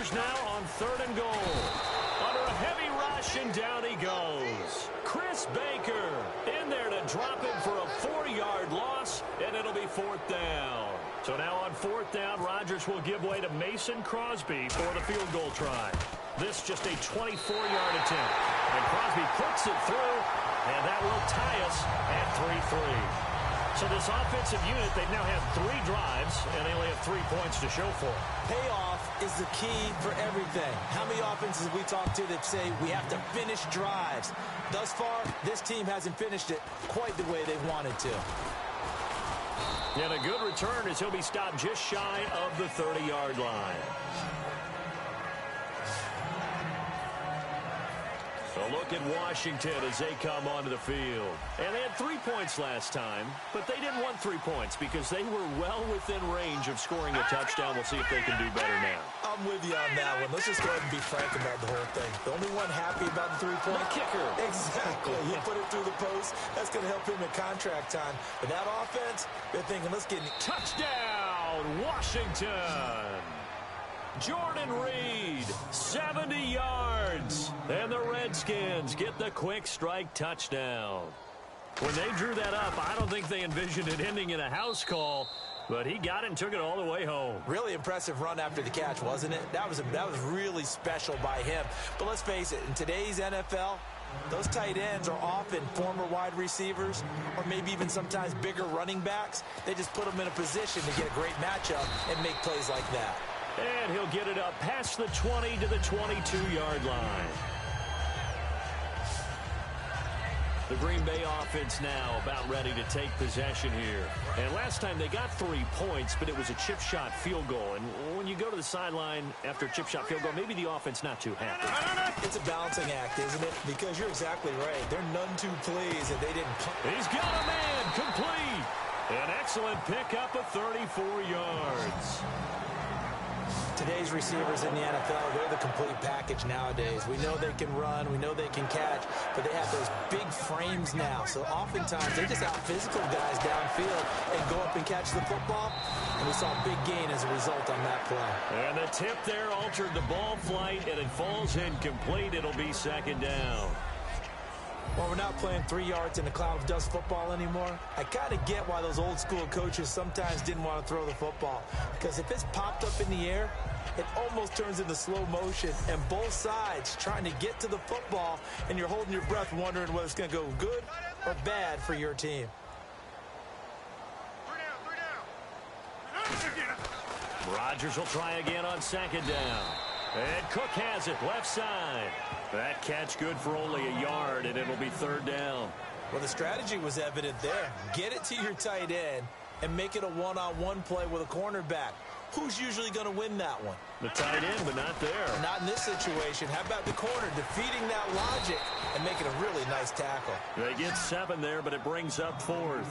Rodgers now on 3rd and goal. Under a heavy rush, and down he goes. Chris Baker in there to drop it for a 4-yard loss, and it'll be 4th down. So now on 4th down, Rodgers will give way to Mason Crosby for the field goal try. This just a 24-yard attempt. And Crosby puts it through, and that will tie us at 3-3. So this offensive unit, they've now had 3 drives, and they only have 3 points to show for it. Payoff is the key for everything. How many offenses we talk to that say we have to finish drives? Thus far, this team hasn't finished it quite the way they wanted to. And a good return as he'll be stopped just shy of the 30-yard line. A look at Washington as they come onto the field. And they had 3 points last time, but they didn't want 3 points because they were well within range of scoring a touchdown. We'll see if they can do better now. I'm with you on that one. Let's just go ahead and be frank about the whole thing. The only one happy about the 3-point kicker. Exactly. You put it through the post. That's going to help him in contract time. But that offense, they're thinking, let's get it. Touchdown, Washington. Jordan Reed, 70 yards. And the Redskins get the quick strike touchdown. When they drew that up, I don't think they envisioned it ending in a house call, but he got it and took it all the way home. Really impressive run after the catch, wasn't it? That was really special by him. But let's face it, in today's NFL, those tight ends are often former wide receivers or maybe even sometimes bigger running backs. They just put them in a position to get a great matchup and make plays like that. And he'll get it up past the 20 to the 22-yard line. The Green Bay offense now about ready to take possession here. And last time they got 3 points, but it was a chip shot field goal. And when you go to the sideline after a chip shot field goal, maybe the offense not too happy. It's a balancing act, isn't it? Because you're exactly right. They're none too pleased that they didn't punt. He's got a man complete. An excellent pickup of 34 yards. Today's receivers in the NFL, they're the complete package nowadays. We know they can run, we know they can catch, but they have those big frames now. So oftentimes they just out-physical guys downfield and go up and catch the football. And we saw a big gain as a result on that play. And the tip there altered the ball flight, and it falls incomplete. It'll be 2nd down. Well, we're not playing 3 yards in a cloud of dust football anymore. I kind of get why those old school coaches sometimes didn't want to throw the football. Because if it's popped up in the air, it almost turns into slow motion. And both sides trying to get to the football, and you're holding your breath wondering whether it's going to go good or bad for your team. Rodgers will try again on 2nd down. And Cook has it, left side. That catch good for only a yard, and it'll be 3rd down. Well, the strategy was evident there. Get it to your tight end and make it a one-on-one play with a cornerback. Who's usually going to win that one? The tight end, but not there. Not in this situation. How about the corner defeating that logic and making a really nice tackle? They get 7 there, but it brings up 4th.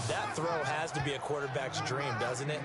That throw has to be a quarterback's dream, doesn't it?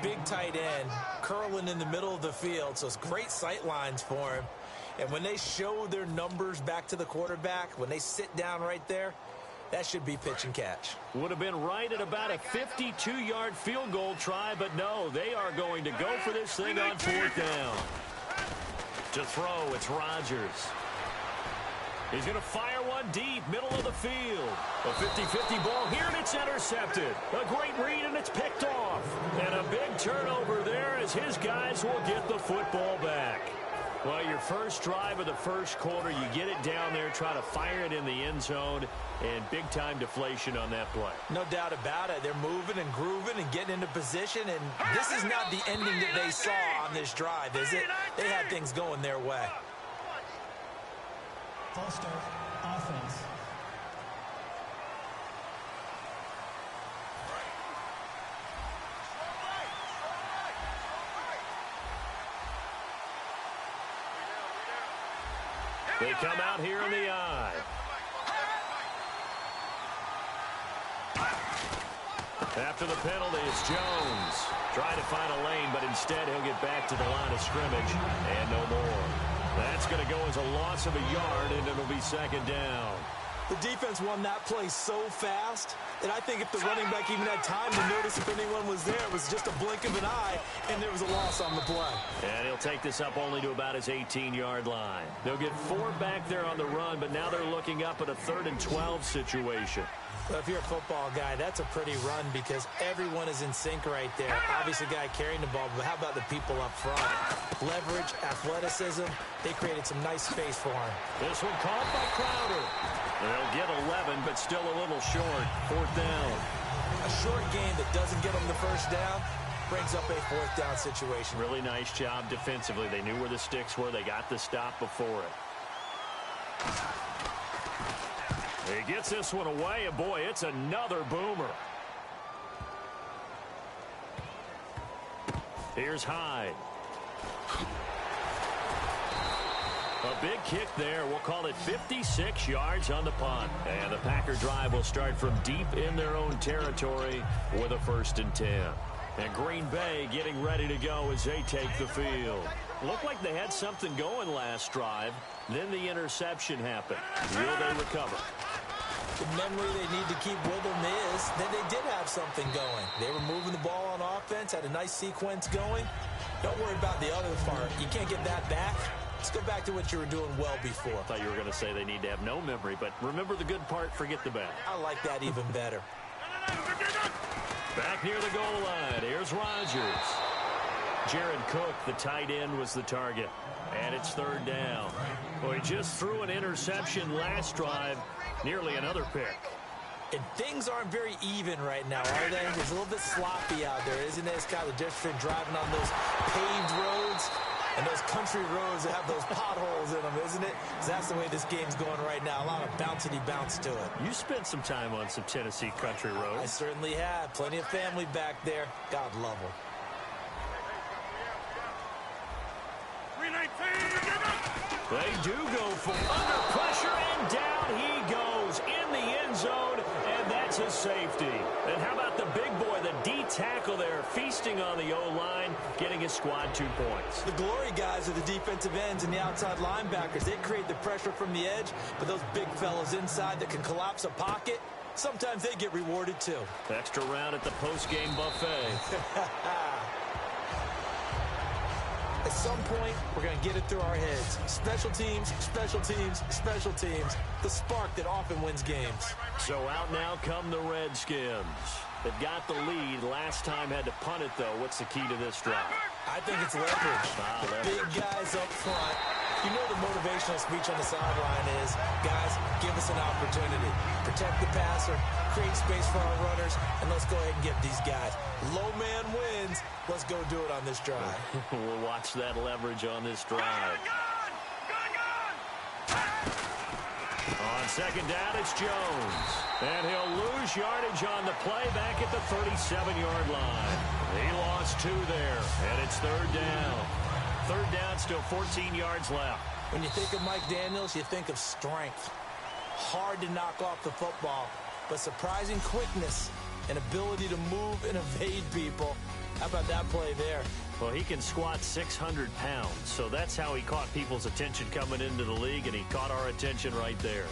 Big tight end, curling in the middle of the field, so it's great sight lines for him. And when they show their numbers back to the quarterback, when they sit down right there, that should be pitch and catch. Would have been right at about a 52-yard field goal try, but no, they are going to go for this thing on 4th down. To throw, it's Rodgers. He's going to fire one deep, middle of the field. A 50-50 ball here, and it's intercepted. A great read, and it's picked off. And a big turnover there as his guys will get the football back. Well, your first drive of the first quarter, you get it down there, try to fire it in the end zone, and big-time deflation on that play. No doubt about it. They're moving and grooving and getting into position, and this is not the ending that they saw on this drive, is it? They had things going their way. False start, offense. They come out here in the eye. After the penalty, it's Jones. Trying to find a lane, but instead he'll get back to the line of scrimmage and no more. That's going to go as a loss of a yard, and it'll be 2nd down. The defense won that play so fast that I think if the running back even had time to notice if anyone was there, it was just a blink of an eye, and there was a loss on the play. And he'll take this up only to about his 18-yard line. They'll get 4 back there on the run, but now they're looking up at a 3rd and 12 situation. Well, if you're a football guy, that's a pretty run because everyone is in sync right there. Obviously, the guy carrying the ball, but how about the people up front? Leverage, athleticism, they created some nice space for him. This one caught by Crowder. They'll get 11, but still a little short. 4th down. A short game that doesn't get them the first down brings up a 4th down situation. Really nice job defensively. They knew where the sticks were. They got the stop before it. He gets this one away, and boy, it's another boomer. Here's Hyde. A big kick there. We'll call it 56 yards on the punt. And the Packer drive will start from deep in their own territory with a 1st and 10. And Green Bay getting ready to go as they take the field. Looked like they had something going last drive. Then the interception happened. Will they recover? The memory they need to keep with them is that they did have something going. They were moving the ball on offense, had a nice sequence going. Don't worry about the other part. You can't get that back. Let's go back to what you were doing well before. I thought you were going to say they need to have no memory, but remember the good part, forget the bad. I like that even better. Back near the goal line, here's Rodgers. Jared Cook, the tight end, was the target. And it's 3rd down. Well, he just threw an interception last drive. Nearly another pick. And things aren't very even right now, are they? It's a little bit sloppy out there, isn't it? It's kind of the difference between driving on those paved roads and those country roads that have those potholes in them, isn't it? 'Cause that's the way this game's going right now. A lot of bouncy bounce to it. You spent some time on some Tennessee country roads. I certainly have. Plenty of family back there. God love them. They do go for under pressure, and down he goes in the end zone, and that's a safety. And how about the big boy, the D tackle there, feasting on the O-line, getting his squad 2 points. The glory guys are the defensive ends and the outside linebackers. They create the pressure from the edge, but those big fellas inside that can collapse a pocket, sometimes they get rewarded too. Extra round at the post-game buffet. At some point, we're going to get it through our heads. Special teams, special teams, special teams. The spark that often wins games. So out now come the Redskins. They've got the lead. Last time had to punt it, though. What's the key to this drive? I think it's leverage. The big guys up front. You know the motivational speech on the sideline is, guys, give us an opportunity. Protect the passer, create space for our runners, and let's go ahead and get these guys. Low man wins. Let's go do it on this drive. We'll watch that leverage on this drive. On 2nd down, it's Jones. And he'll lose yardage on the play back at the 37-yard line. He lost 2 there, and it's 3rd down. 3rd down, still 14 yards left. When you think of Mike Daniels, you think of strength. Hard to knock off the football, but surprising quickness and ability to move and evade people. How about that play there? Well, he can squat 600 pounds, so that's how he caught people's attention coming into the league, and he caught our attention right there.